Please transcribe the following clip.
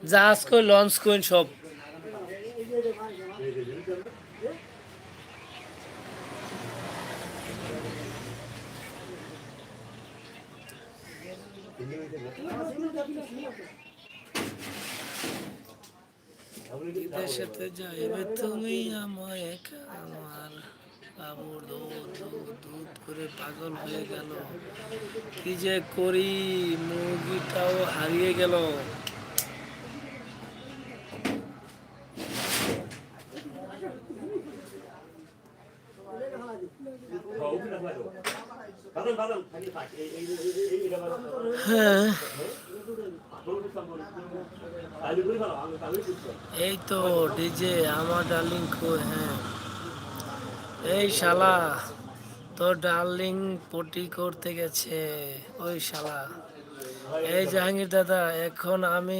জাহাজ কই লঞ্চ কই সব। বিদেশেতে যাইবে তুমি আমায় একা আমার বাবুর দুধ দুধ দুধ করে পাগল হয়ে গেল। কি যে করি, মুরগিটাও হারিয়ে গেল। হ্যাঁ, এই তো ডিজে আমার ডার্লিং কই। হ্যাঁ, এই শালা তোর ডার্লিং পটি করতে গেছে ওই শালা। এই জাহাঙ্গীর দাদা, এখন আমি